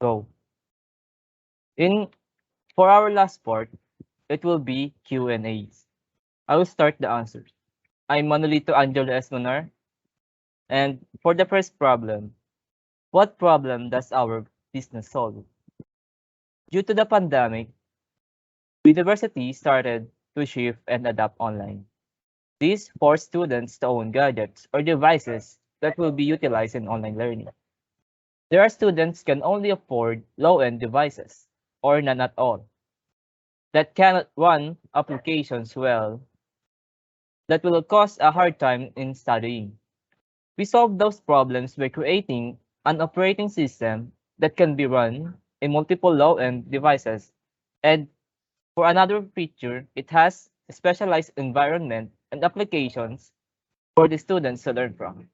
go. In For our last part, it will be Q&As. I will start the answers. I'm Manolito Angelo Esconar, and for the first problem, what problem does our business solve? Due to the pandemic, universities started to shift and adapt online. This forced students to own gadgets or devices that will be utilized in online learning. There are students can only afford low-end devices, or none at all, that cannot run applications well, that will cause a hard time in studying. We solve those problems by creating an operating system that can be run in multiple low-end devices. And for another feature, it has a specialized environment and applications for the students to learn from.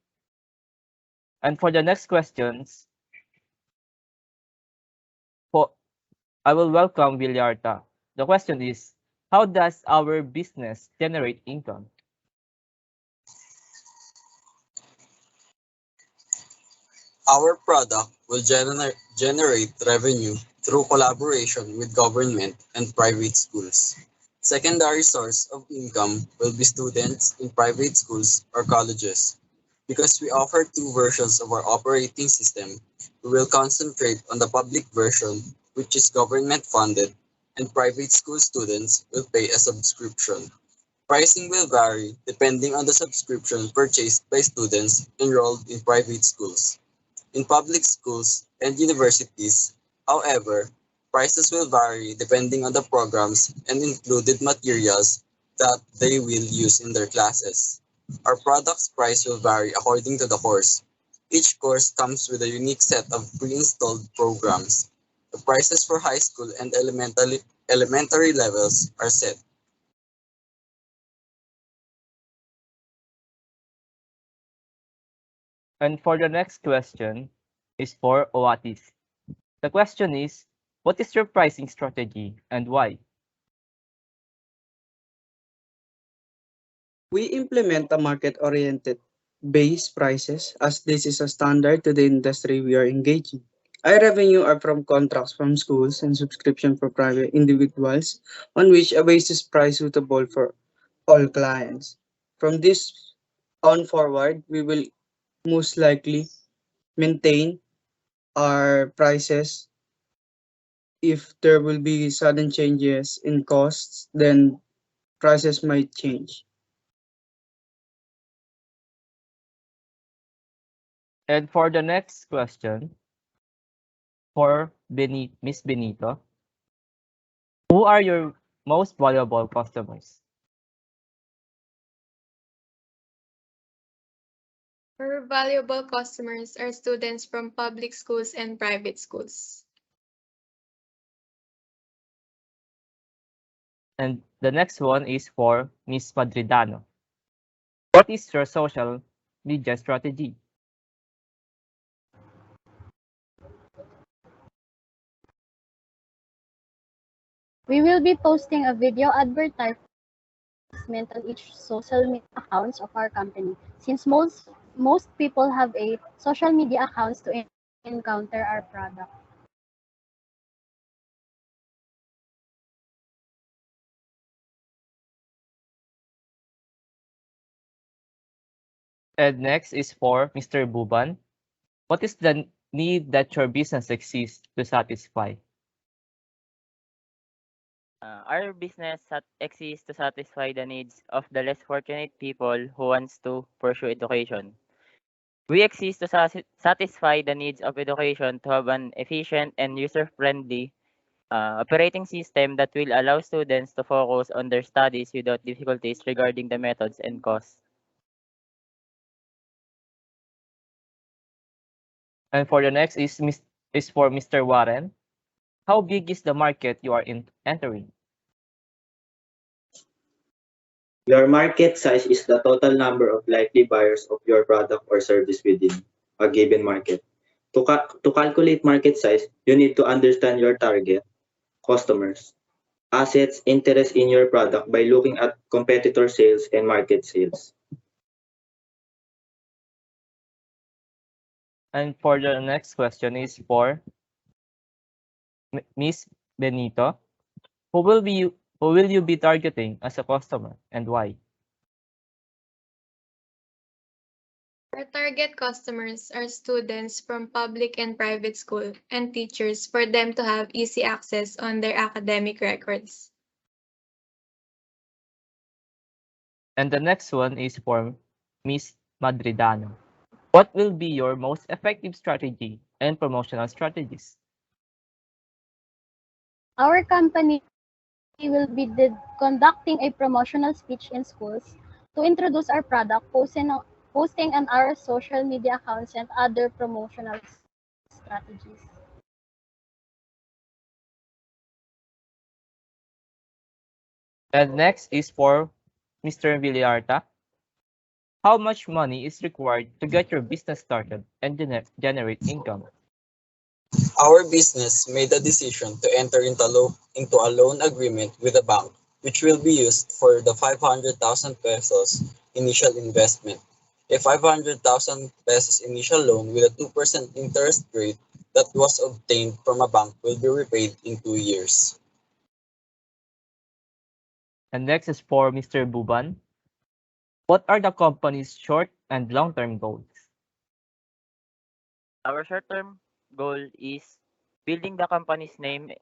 And for the next questions, for, I will welcome Villarta. The question is, how does our business generate income? Our product will generate revenue through collaboration with government and private schools. Secondary source of income will be students in private schools or colleges. Because we offer two versions of our operating system, we will concentrate on the public version, which is government funded, and private school students will pay a subscription. Pricing will vary depending on the subscription purchased by students enrolled in private schools. In public schools and universities, however, prices will vary depending on the programs and included materials that they will use in their classes. Our product's price will vary according to the course. Each course comes with a unique set of pre-installed programs. The prices for high school and elementary levels are set. And for the next question is for Oatis. The question is, what is your pricing strategy and why? We implement a market-oriented base prices as this is a standard to the industry we are engaging. Our revenue are from contracts from schools and subscription for private individuals on which a basis price suitable for all clients. From this on forward, we will most likely maintain our prices. If there will be sudden changes in costs, then prices might change. And for the next question, for Miss Benito, who are your most valuable customers? Our valuable customers are students from public schools and private schools. And the next one is for Miss Madridano. What is your social media strategy? We will be posting a video advertisement on each social media accounts of our company, since most people have a social media accounts to encounter our product. And next is for Mr. Buban. What is the need that your business exists to satisfy? Our business exists to satisfy the needs of the less fortunate people who wants to pursue education. We exist to satisfy the needs of education to have an efficient and user-friendly operating system that will allow students to focus on their studies without difficulties regarding the methods and costs. And for the next is for Mr. Warren. How big is the market you are entering? Your market size is the total number of likely buyers of your product or service within a given market. To calculate market size, you need to understand your target customers, assets, interest in your product by looking at competitor sales and market sales. And for the next question is for Miss Benito. Who will you be targeting as a customer and why? Our target customers are students from public and private school and teachers for them to have easy access on their academic records. And the next one is for Miss Madridano. What will be your most effective strategy and promotional strategies? Our company will be conducting a promotional speech in schools to introduce our product, posting on our social media accounts and other promotional strategies. And next is for Mr. Villarta. How much money is required to get your business started and generate income? Our business made a decision to enter into a loan agreement with a bank, which will be used for the 500,000 pesos initial investment. A 500,000 pesos initial loan with a 2% interest rate that was obtained from a bank will be repaid in 2 years. And next is for Mr. Buban. What are the company's short and long-term goals? Our short-term goal is building the company's name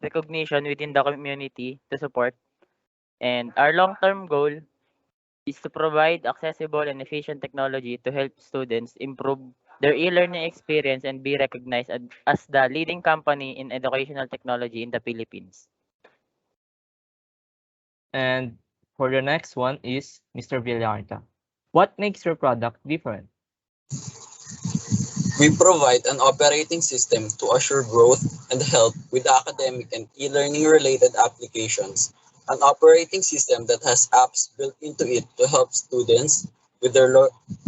recognition within the community to support. And our long-term goal is to provide accessible and efficient technology to help students improve their e-learning experience and be recognized as the leading company in educational technology in the Philippines. And for the next one is Mr. Villarta. What makes your product different? We provide an operating system to assure growth and help with academic and e-learning related applications. An operating system that has apps built into it to help students with their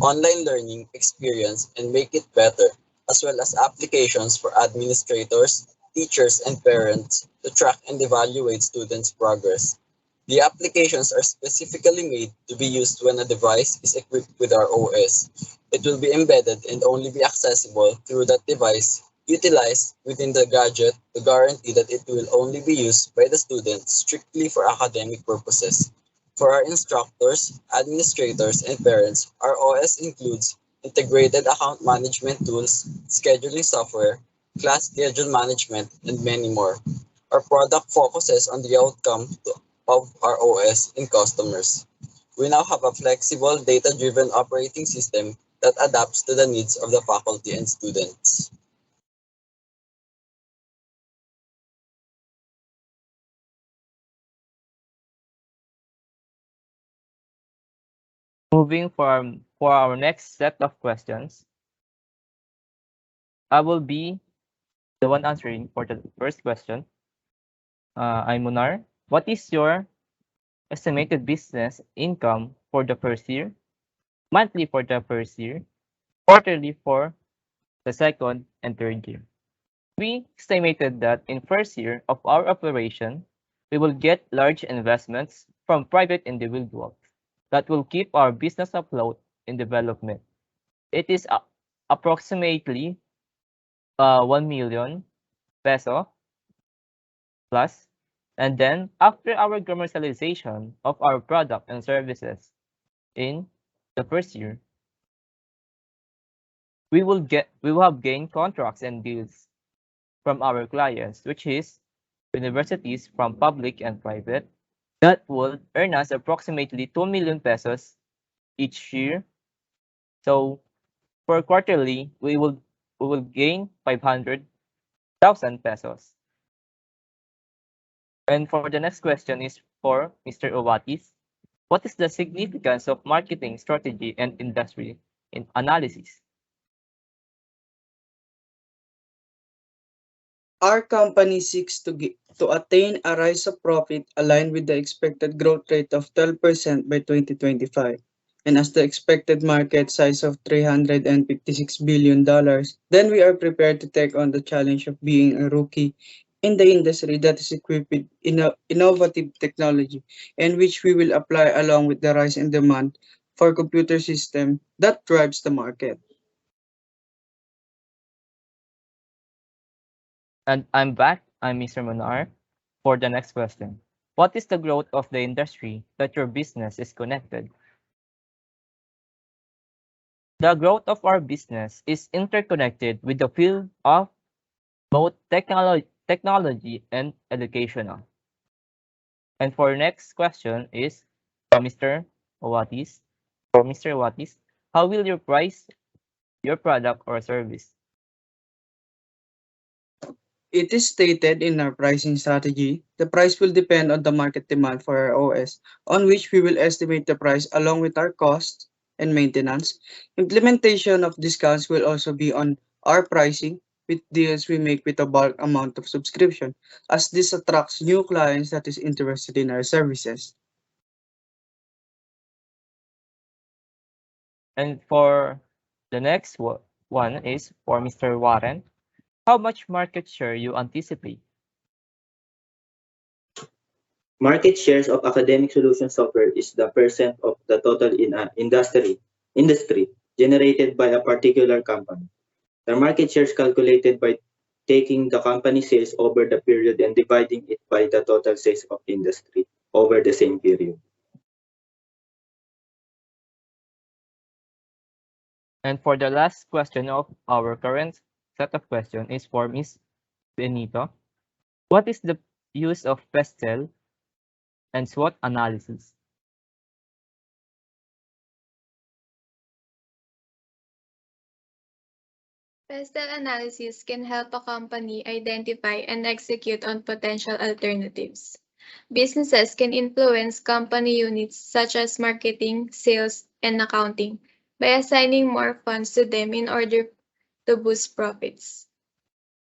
online learning experience and make it better, as well as applications for administrators, teachers, and parents to track and evaluate students' progress. The applications are specifically made to be used when a device is equipped with our OS. It will be embedded and only be accessible through that device utilized within the gadget to guarantee that it will only be used by the student strictly for academic purposes. For our instructors, administrators, and parents, our OS includes integrated account management tools, scheduling software, class schedule management, and many more. Our product focuses on the of our OS in customers. We now have a flexible, data-driven operating system that adapts to the needs of the faculty and students. Moving for our next set of questions, I will be the one answering for the first question. I'm Munar. What is your estimated business income for the first year, monthly for the first year, quarterly for the second and third year? We estimated that in first year of our operation, we will get large investments from private individuals that will keep our business afloat in development. It is approximately 1 million peso plus. And then after our commercialization of our product and services in the first year, we will have gained contracts and deals from our clients, which is universities from public and private, that will earn us approximately 2 million pesos each year. So for quarterly, we will gain 500,000 pesos. And for the next question is for Mr. Owatis. What is the significance of marketing strategy and industry in analysis? Our company seeks to attain a rise of profit aligned with the expected growth rate of 12% by 2025. And as the expected market size of $356 billion, then we are prepared to take on the challenge of being a rookie in the industry that is equipped with innovative technology and which we will apply along with the rise in demand for computer system that drives the market. And I'm back. I'm Mr. Monar for the next question. What is the growth of the industry that your business is connected? The growth of our business is interconnected with the field of both technology and educational. And for next question is from Mr. Watis. For Mr. Watis, how will you price your product or service? It is stated in our pricing strategy. The price will depend on the market demand for our OS, on which we will estimate the price along with our costs and maintenance. Implementation of discounts will also be on our pricing with deals we make with a bulk amount of subscription, as this attracts new clients that is interested in our services. And for the next one is for Mr. Warren. How much market share you anticipate? Market shares of academic solution software is the percent of the total in an industry generated by a particular company. The market share is calculated by taking the company sales over the period and dividing it by the total sales of industry over the same period. And for the last question of our current set of questions is for Ms. Benito. What is the use of PESTEL and SWOT analysis? PESTEL analysis can help a company identify and execute on potential alternatives. Businesses can influence company units such as marketing, sales, and accounting by assigning more funds to them in order to boost profits.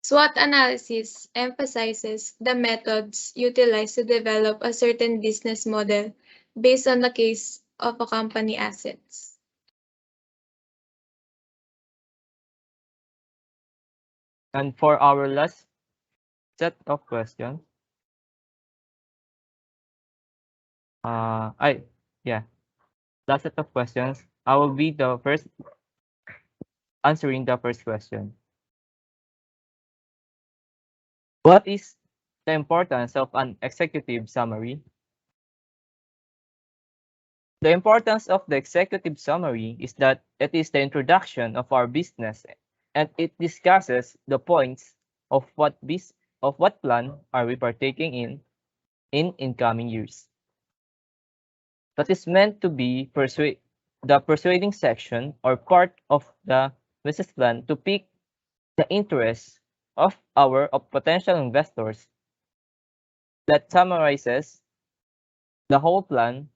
SWOT analysis emphasizes the methods utilized to develop a certain business model based on the case of a company assets. And for our last set of questions, last set of questions, I will be the first answering the first question. What is the importance of an executive summary? The importance of the executive summary is that it is the introduction of our business and it discusses the points of what plan are we partaking in incoming years. That is meant to be the persuading section or part of the business plan to pique the interest of potential investors that summarizes the whole plan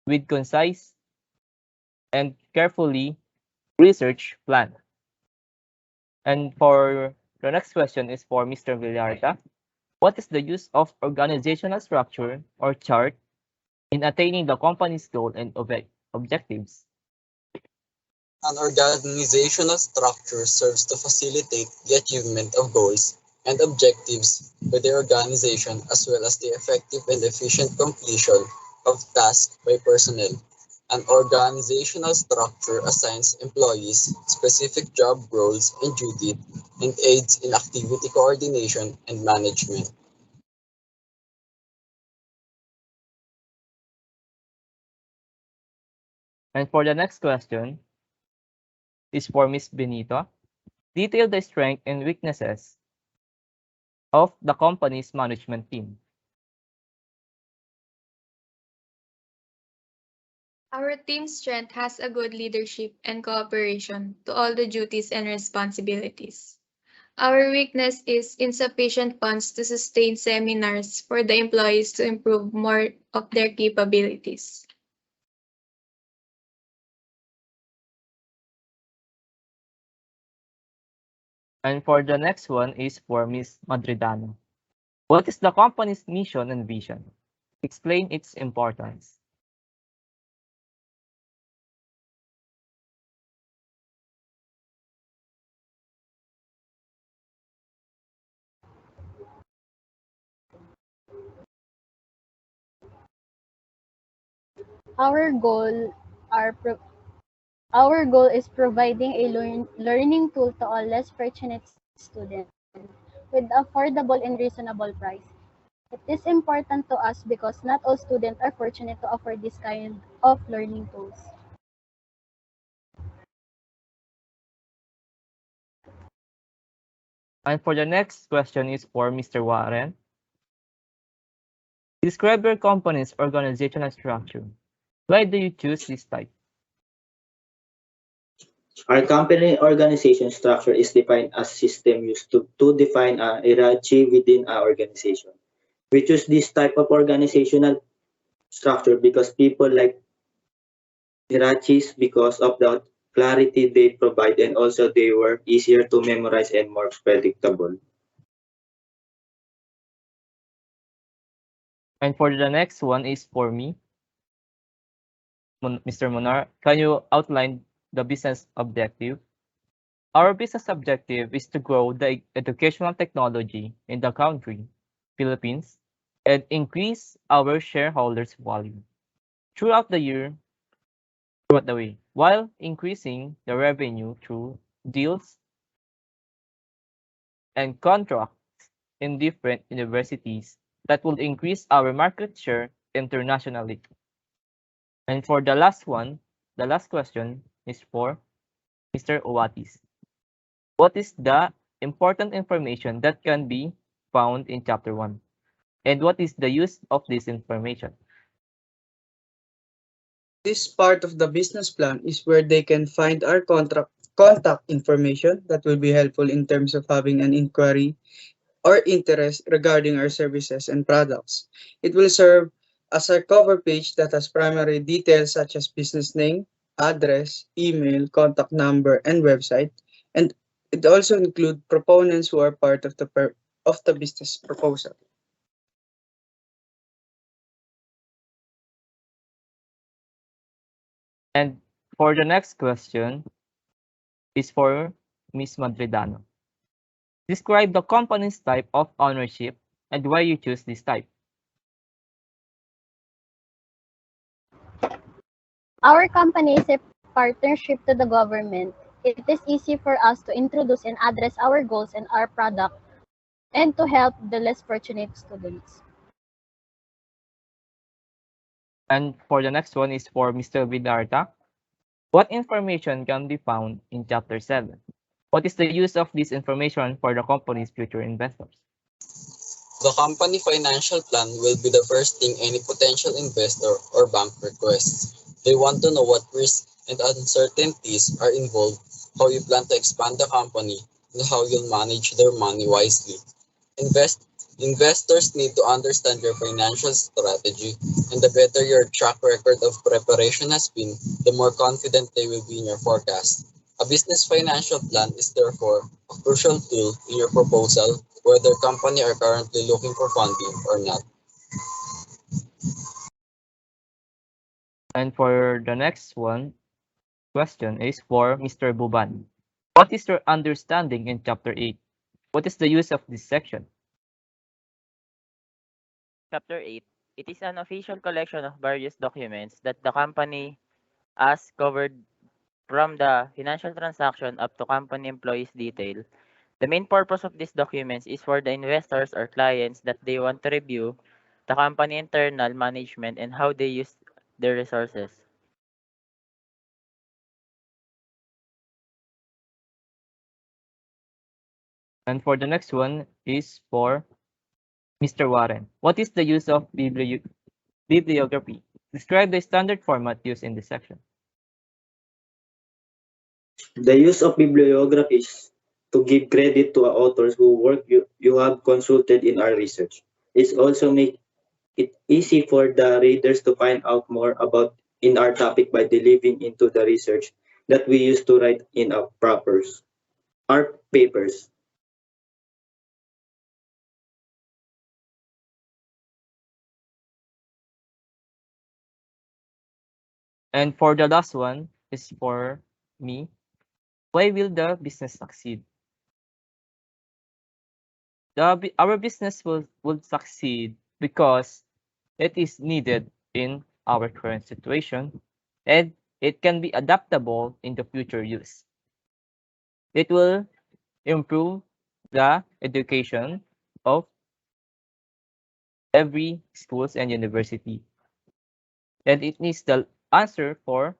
with concise and carefully researched plan. And for the next question is for Mr. Villarta. What is the use of organizational structure or chart in attaining the company's goal and objectives? An organizational structure serves to facilitate the achievement of goals and objectives by the organization as well as the effective and efficient completion of tasks by personnel. An organizational structure assigns employees specific job roles and duties and aids in activity coordination and management. And for the next question is for Ms. Benito. Detail the strengths and weaknesses of the company's management team. Our team's strength has a good leadership and cooperation to all the duties and responsibilities. Our weakness is insufficient funds to sustain seminars for the employees to improve more of their capabilities. And for the next one is for Ms. Madridano. What is the company's mission and vision? Explain its importance. Our goal are our goal is providing a learning tool to all less fortunate students. with affordable and reasonable price. It is important to us because not all students are fortunate to afford this kind of learning tools. And for the next question is for Mr. Warren. Describe your company's organizational structure. Why do you choose this type? Our company organization structure is defined as system used to define a hierarchy within our organization. We choose this type of organizational structure because people like hierarchies because of the clarity they provide and also they were easier to memorize and more predictable. And for the next one is for me. Mr. Monar, can you outline the business objective? Our business objective is to grow the educational technology in the country, Philippines, and increase our shareholders' value throughout the way, while increasing the revenue through deals and contracts in different universities that will increase our market share internationally. And for the last one, the last question is for Mr. Owatis. What is the important information that can be found in Chapter 1? And what is the use of this information? This part of the business plan is where they can find our contact information that will be helpful in terms of having an inquiry or interest regarding our services and products. It will serve as a cover page that has primary details such as business name, address, email, contact number, and website. And it also includes proponents who are part of the business proposal. And for the next question is for Ms. Madridano. Describe the company's type of ownership and why you choose this type. Our company is a partnership to the government. It is easy for us to introduce and address our goals and our product and to help the less fortunate students. And for the next one is for Mr. Vidarta. What information can be found in Chapter 7? What is the use of this information for the company's future investors? The company financial plan will be the first thing any potential investor or bank requests. They want to know what risks and uncertainties are involved, how you plan to expand the company, and how you'll manage their money wisely. Investors need to understand your financial strategy, and the better your track record of preparation has been, the more confident they will be in your forecast. A business financial plan is therefore a crucial tool in your proposal, whether company are currently looking for funding or not. And for the next one, question is for Mr. Buban. What is your understanding in Chapter 8? What is the use of this section? Chapter 8. It is an official collection of various documents that the company has covered from the financial transaction up to company employees detail. The main purpose of these documents is for the investors or clients that they want to review the company internal management and how they use their resources. And for the next one is for Mr. Warren. What is the use of bibliography? Describe the standard format used in this section. The use of bibliography is to give credit to authors who work you have consulted in our research. It also makes it easy for the readers to find out more about in our topic by delving into the research that we used to write in our papers. And for the last one is for me. Why will the business succeed? Our business will succeed because it is needed in our current situation and it can be adaptable in the future use. It will improve the education of every schools and university. And it needs the answer for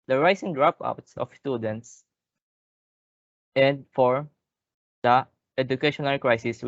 the rising dropouts of students and for the educational crisis